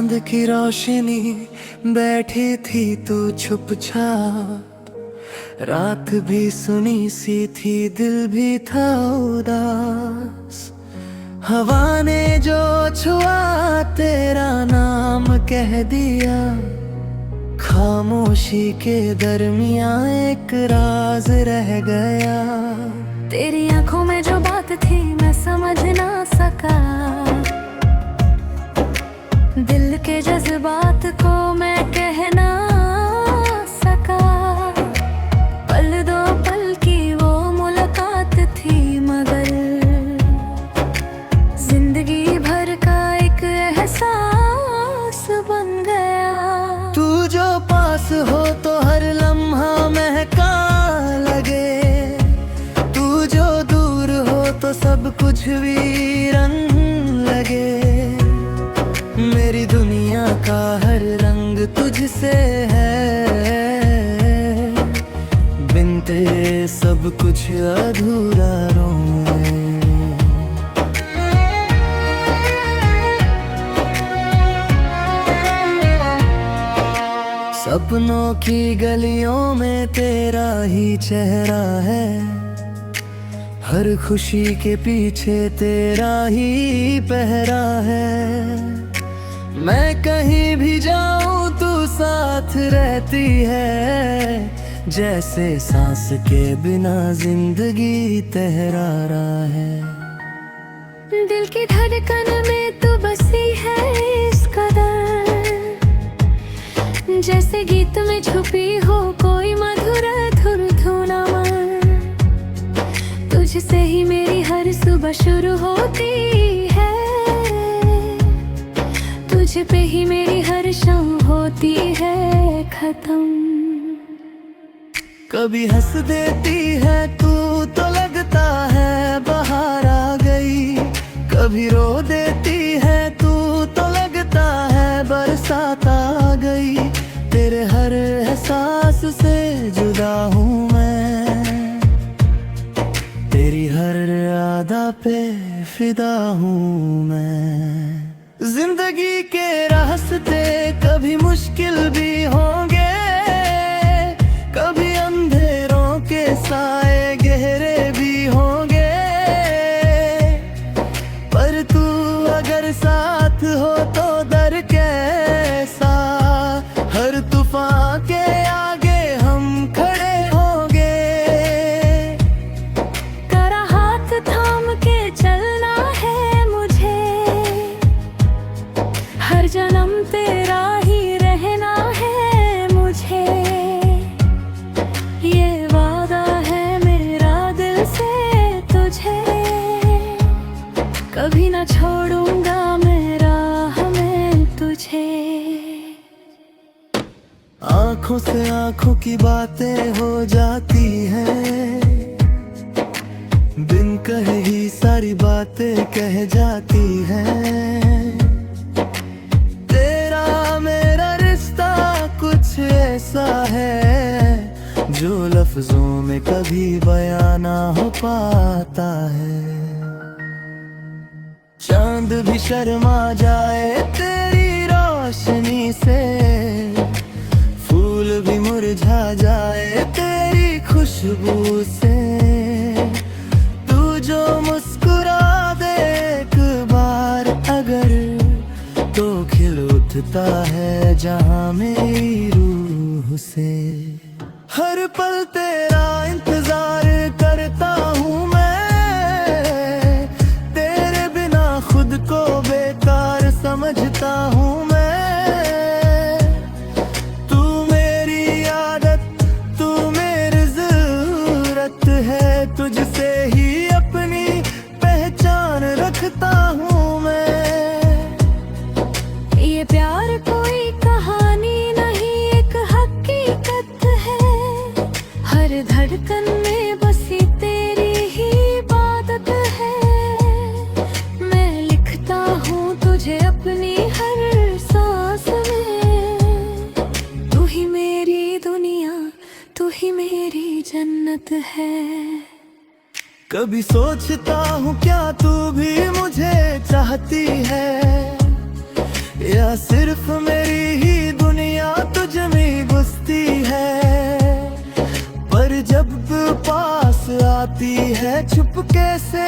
चांद की रोशनी बैठी थी तू चुपचाप, रात भी सुनी सी थी दिल भी था उदास। हवा ने जो छुआ तेरा नाम कह दिया, खामोशी के दरमियां एक राज रह गया। तेरी आंखों में जो बात थी मैं समझ ना सका, दिल के जज्बात को मैं कह ना सका। पल दो पल की वो मुलाकात थी मगर जिंदगी भर का एक एहसास बन गया। तू जो पास हो तो हर लम्हा महका लगे, तू जो दूर हो तो सब कुछ वीरन लगे। मेरी दुनिया का हर रंग तुझसे है, बिन तेरे सब कुछ अधूरा रोए। सपनों की गलियों में तेरा ही चेहरा है, हर खुशी के पीछे तेरा ही पहरा है। मैं कहीं भी जाऊं तू साथ रहती है, जैसे सांस के बिना जिंदगी तहरारा है। दिल की धड़कन में तू बसी है इस कदर, जैसे गीत में छुपी हो कोई मधुर धुन धुनावर। तुझसे ही मेरी हर सुबह शुरू होती है, तुझ पे ही मेरी हर शाम होती है खत्म। कभी हंस देती है तू तो लगता है बाहर आ गई, कभी रो देती है तू तो लगता है बरसात आ गई। तेरे हर एहसास से जुदा हूँ मैं, तेरी हर यादा पे फिदा हूँ मैं। जिंदगी के रास्ते कभी मुश्किल भी होंगे, कभी अंधेरों के साए गहरे भी होंगे, पर तू अगर साथ हो तो डर कैसा। हर तूफान के आगे हम खड़े होंगे, तेरा हाथ थाम के चलना है मुझे, हर जन्म तेरा ही रहना है मुझे। ये वादा है मेरा दिल से तुझे, कभी ना छोड़ूंगा मेरा हमें तुझे। आंखों से आंखों की बातें हो जाती हैं, बिन कहे ही सारी बातें कह जाती हैं। तेरा मेरा रिश्ता कुछ ऐसा है, जो लफ्जों में कभी बयां ना हो पाता है। चांद भी शर्मा जाए तेरी रोशनी से, फूल भी मुरझा जाए तेरी खुशबू से। तू जो मुस्कुरा दे एक बार अगर, तो खिल उठता है जहां मेरी रूह से। हर पल तेरा इंतजार करता हूँ मैं, तेरे बिना खुद को बेकार समझता हूँ मैं। तुझसे ही अपनी पहचान रखता हूँ मैं। ये प्यार कोई कहानी नहीं एक हकीकत है, हर धड़कन में बसी तेरी ही इबादत है। मैं लिखता हूँ तुझे अपनी हर सांस में, तू ही मेरी दुनिया तू ही मेरी जन्नत है। कभी सोचता हूँ क्या तू भी मुझे चाहती है, या सिर्फ मेरी ही दुनिया तुझ में घुसती है, पर जब पास आती है चुपके से,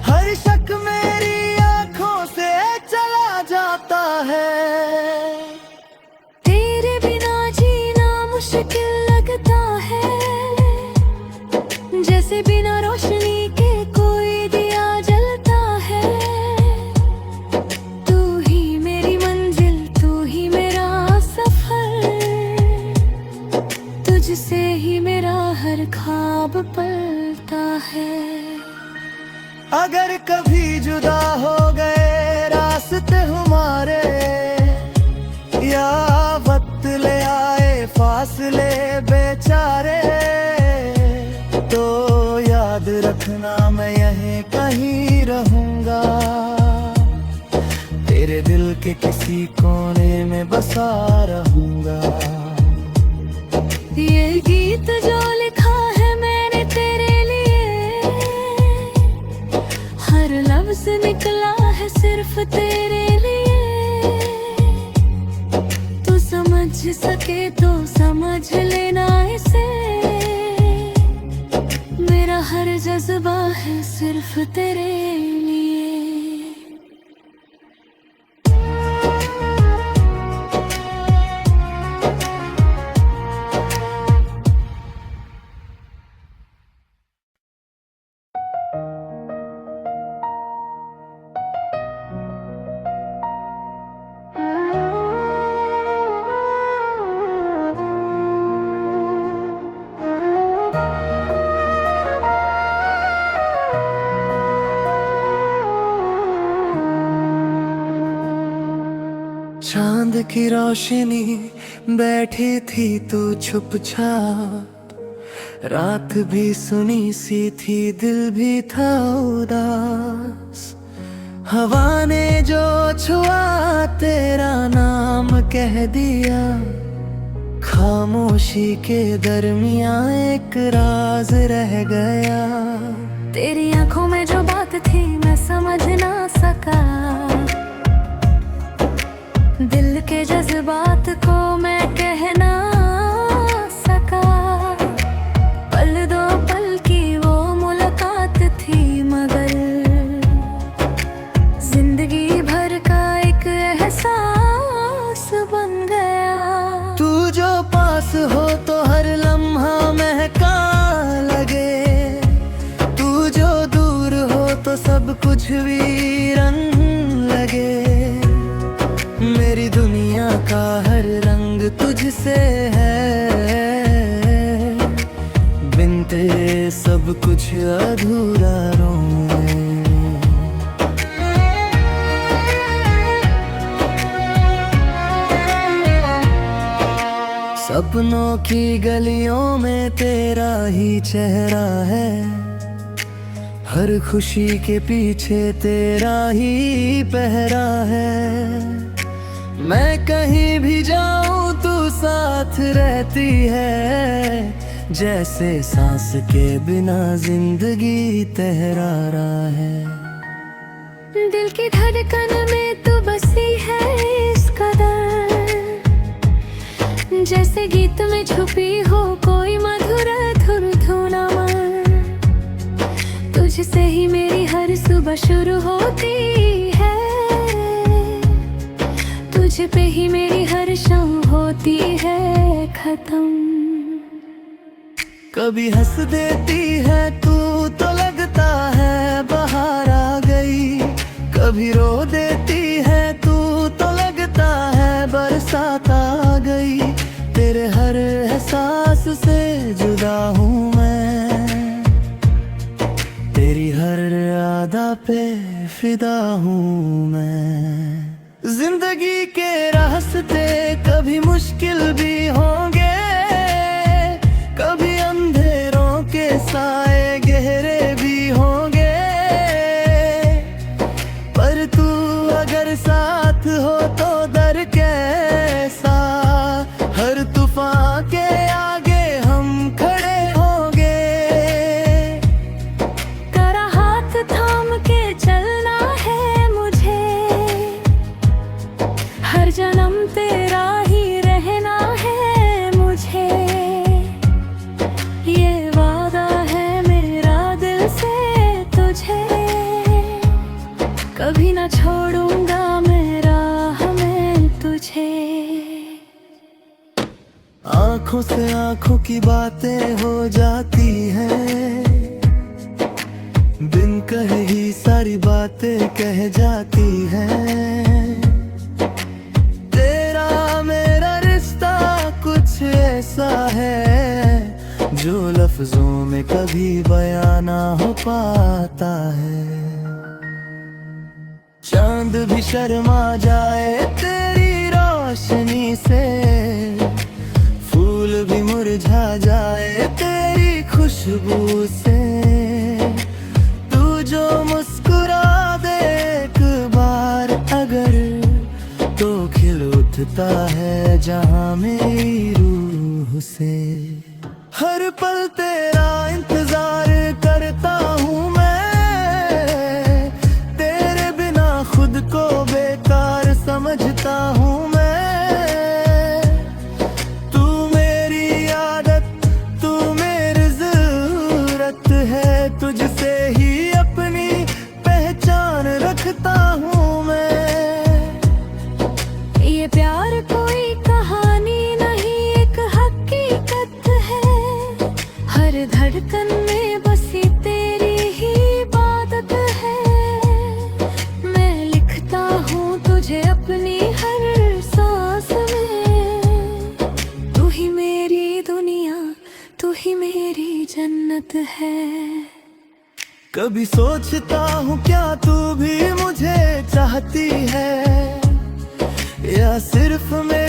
हर शक मेरी आंखों से चला जाता है। तेरे बिना जीना मुश्किल लगता है, जैसे बिना रोशनी के कोई दिया जलता है। तू ही मेरी मंजिल, तू ही मेरा सफर, तुझसे ही मेरा हर ख्वाब पलता है। अगर कभी जुदा हो गए रास्ते हमारे, या वक्त ले आए फासले बेचारे, तो याद रखना मैं यहीं कहीं रहूंगा, तेरे दिल के किसी कोने में बसा रहूंगा। ये गीत जो लिखा है मैंने तेरे लिए, हर लफ्ज निकला है सिर्फ तेरे लिए। तू समझ सके तो समझ लेना इसे, मेरा हर जज्बा है सिर्फ तेरे लिए। चांद की रोशनी बैठी थी तू चुपचाप, रात भी सुनी सी थी दिल भी था उदास। हवा ने जो छुआ तेरा नाम कह दिया, खामोशी के दरमियां एक राज रह गया। तेरी आंखों में जो बात थी मैं समझ ना सका, दिल के जज्बात को मैं कह ना सका। पल दो पल की वो मुलाकात थी, मगर जिंदगी भर का एक एहसास बन गया। तू जो पास हो तो हर लम्हा महका लगे, तू जो दूर हो तो सब कुछ वीरन लगे। मेरी दुनिया का हर रंग तुझसे है, बिन तेरे सब कुछ अधूरा रोए। सपनों की गलियों में तेरा ही चेहरा है, हर खुशी के पीछे तेरा ही पहरा है। मैं कहीं भी जाऊं तू साथ रहती है, जैसे सांस के बिना जिंदगी तहरारा है। दिल की धड़कन में तू बसी है इस कदर, जैसे गीत में छुपी हो कोई मधुर धुर धुनामर। तुझसे ही मेरी हर सुबह शुरू होती है, तुझ पे ही मेरी हर शाम होती है खत्म। कभी हंस देती है तू तो लगता है बाहर आ गई, कभी रो देती है तू तो लगता है बरसात आ गई। तेरे हर एहसास से जुदा हूँ मैं, तेरी हर अदा पे फिदा हूँ मैं। जिंदगी के रास्ते कभी मुश्किल भी होंगे, कभी अंधेरों के साए गहरे भी होंगे, पर तू अगर साथ हो तो डर कैसा। हर तूफान के आगे हम खड़े होंगे, तेरा हाथ थाम के चलना है मुझे, कभी ना छोड़ूंगा मैं राह में तुझे। आंखों से आंखों की बातें हो जाती हैं, बिन कहे ही सारी बातें कह जाती हैं। तेरा मेरा रिश्ता कुछ ऐसा है जो लफ्जों में कभी बयां ना हो पाता है। चांद भी शर्मा जाए तेरी रोशनी से, फूल भी मुरझा जाए तेरी खुशबू से। तू जो मुस्कुरा दे एक बार अगर, तो खिल उठता है जहां मेरी रूह से। हर पल तेरा इंतजार करता हूँ मैं, तेरे बिना खुद को बेकार समझता हूँ मैं। तू मेरी आदत, तू मेरी जरूरत है, तुझसे ही अपनी पहचान रखता हूँ मैं। ये प्यार कोई कहानी नहीं, एक हकीकत है। हर धड़कन में बसी तेरी ही इबादत है। मैं लिखता हूँ तुझे अपनी हर सांस में। तू ही मेरी दुनिया, तू ही मेरी जन्नत है। कभी सोचता हूँ क्या तू भी मुझे चाहती है, या सिर्फ मैं